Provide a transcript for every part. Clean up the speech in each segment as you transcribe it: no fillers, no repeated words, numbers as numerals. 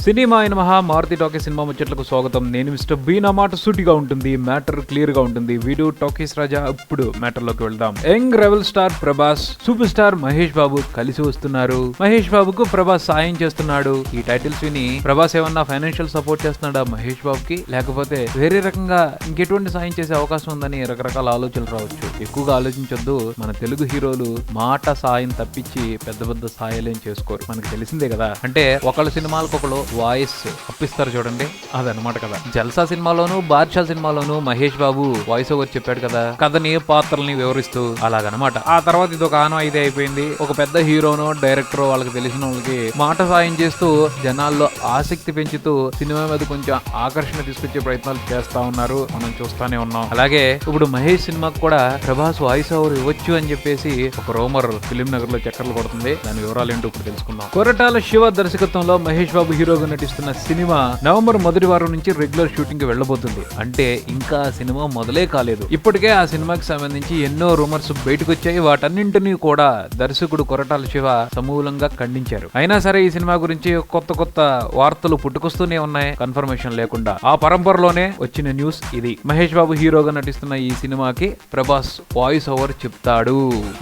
Cinema అయిన మహా Maruti talkies cinema ముచ్చట్లకు స్వాగతం. నేను మిస్టర్ బీ. నా మాట సూటిగా ఉంటుంది, మ్యాటర్ క్లియర్ గా ఉంటుంది. Video talkies Raja. ఇప్పుడు మ్యాటర్ లోకి వెళ్దాం. Young rebel star Prabhas, super star Mahesh Babu కలిసి వస్తున్నారు. మహేష్ బాబుకు ప్రభాస్ సాయం చేస్తున్నాడు. ఈ టైటిల్స్ విని ప్రభాస్ ఏమన్నా ఫైనాన్షియల్ సపోర్ట్ చేస్తున్నాడా మహేష్ బాబుకి, లేకపోతే వేరే రకంగా ఇంకెటువంటి సాయం చేసే అవకాశం ఉందని రకరకాల ఆలోచనలు రావచ్చు. ఎక్కువగా ఆలోచించొద్దు. మన తెలుగు హీరోలు మాట సాయం తప్పించి పెద్ద పెద్ద సాయాలేం చేసుకోరు. మనకి తెలిసిందే కదా. అంటే ఒకళ్ళ సినిమాలకు ఒకళ్ళు వాయిస్ అప్పిస్తారు చూడండి, అదనమాట కదా. జల్సా సినిమాలోను బాద్షా సినిమాలోను మహేష్ బాబు వాయిస్ ఓవర్ చెప్పాడు కదా, కథని పాత్రల్ని వివరిస్తూ. అలాగనమాట. ఆ తర్వాత ఇది ఒక ఆనం అయితే అయిపోయింది. ఒక పెద్ద హీరోనో డైరెక్టరో వాళ్ళకి తెలిసిన వాళ్ళకి మాట సాయం చేస్తూ జనాల్లో ఆసక్తి పెంచుతూ సినిమా మీద కొంచెం ఆకర్షణ తీసుకొచ్చే ప్రయత్నాలు చేస్తా ఉన్నారు. మనం చూస్తానే ఉన్నాం. అలాగే ఇప్పుడు మహేష్ సినిమాకు కూడా ప్రభాస్ వాయిస్ ఓవర్ ఇవ్వచ్చు అని చెప్పేసి ఒక రూమర్ ఫిలిం నగర్ లో చక్కర్లు కొడుతుంది. దాని వివరాలు ఏంటో ఇప్పుడు తెలుసుకుందాం. కొరటాల శివ దర్శకత్వంలో మహేష్ బాబు హీరోగా నటిస్తున్న సినిమా నవంబర్ మొదటి వారం నుంచి రెగ్యులర్ షూటింగ్ కి వెళ్లబోతుంది. అంటే ఇంకా సినిమా మొదలే కాలేదు. ఇప్పటికే ఆ సినిమాకి సంబంధించి ఎన్నో రూమర్స్ బయటకు వచ్చాయి. వాటన్నింటినీ కూడా దర్శకుడు కొరటాల శివ సమూలంగా ఖండించారు. అయినా సరే ఈ సినిమా గురించి కొత్త కొత్త వార్తలు పుట్టుకొస్తూనే ఉన్నాయి, కన్ఫర్మేషన్ లేకుండా. ఆ పరంపరలోనే వచ్చిన న్యూస్ ఇది. మహేష్ బాబు హీరోగా నటిస్తున్న ఈ సినిమాకి ప్రభాస్ వాయిస్ ఓవర్ చెప్తాడు.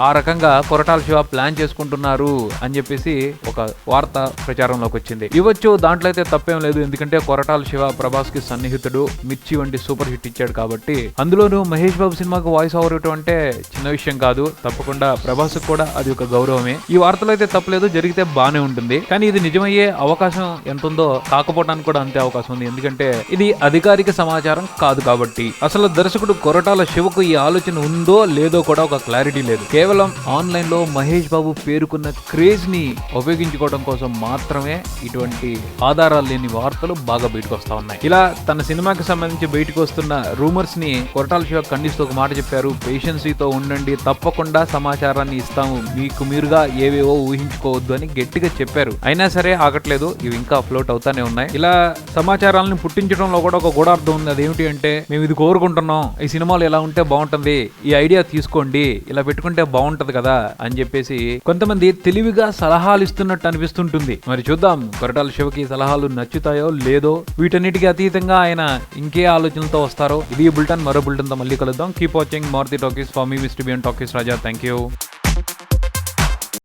ఆ రకంగా కొరటాల శివ ప్లాన్ చేసుకుంటున్నారు అని చెప్పేసి ఒక వార్త ప్రచారంలోకి వచ్చింది. ఇవ్వచ్చు, దాంట్లో అయితే తప్పేం లేదు. ఎందుకంటే కొరటాల శివ ప్రభాస్ కి సన్నిహితుడు. మిర్చి వంటి సూపర్ హిట్ ఇచ్చాడు కాబట్టి. అందులోనూ మహేష్ బాబు సినిమాకు వాయిస్ ఓవర్ ఇవ్వడం అంటే చిన్న విషయం కాదు. తప్పకుండా ప్రభాస్ కూడా అది ఒక గౌరవమే. ఈ వార్తలో అయితే తప్పలేదు, జరిగితే బానే ఉంటుంది. కానీ ఇది నిజమయ్యే అవకాశం ఎంత ఉందో కాకపోవడానికి కూడా అంతే అవకాశం ఉంది. ఎందుకంటే ఇది అధికారిక సమాచారం కాదు కాబట్టి. అసలు దర్శకుడు కొరటాల శివకు ఈ ఆలోచన ఉందో లేదో కూడా ఒక క్లారిటీ లేదు. కేవలం ఆన్లైన్ లో మహేష్ బాబు పేరుకున్న క్రేజ్ ని ఉపయోగించుకోవడం కోసం మాత్రమే ఇటువంటి ఆధారాలు లేని వార్తలు బాగా బయటకు వస్తా ఉన్నాయి. ఇలా తన సినిమాకి సంబంధించి బయటకు వస్తున్న రూమర్స్ ని కొరటాల శివ ఖండిస్తూ ఒక మాట చెప్పారు. పేషెన్సీతో ఉండండి, తప్పకుండా సమాచారాన్ని ఇస్తాము, మీకు మీరుగా ఏవేవో ఊహించుకోవద్దు అని గట్టిగా చెప్పారు. అయినా సరే ఆగట్లేదు, ఇవి ఇంకా ఫ్లోట్ అవుతానే ఉన్నాయి. ఇలా సమాచారాలను పుట్టించడంలో కూడా ఒక గూఢార్థం ఉంది. అదేమిటి అంటే, మేము ఇది కోరుకుంటున్నాం, ఈ సినిమాలు ఎలా ఉంటే బాగుంటుంది, ఈ ఐడియా తీసుకోండి, ఇలా పెట్టుకుంటే బాగుంటది కదా అని చెప్పేసి కొంతమంది తెలివిగా సలహాలు ఇస్తున్నట్టు అనిపిస్తుంటుంది. మరి చూద్దాం కొరటాల శివకి సలహాలు నచ్చుతాయో లేదో. వీటన్నిటికీ అతీతంగా ఆయన ఇంకే ఆలోచనలతో వస్తారో. ఇది బులెటిన్. మరో బులెటిన్ తో మళ్ళీ కలుద్దాం. Keep watching Maruti talkies. For me mister B and talkies Raja. Thank you.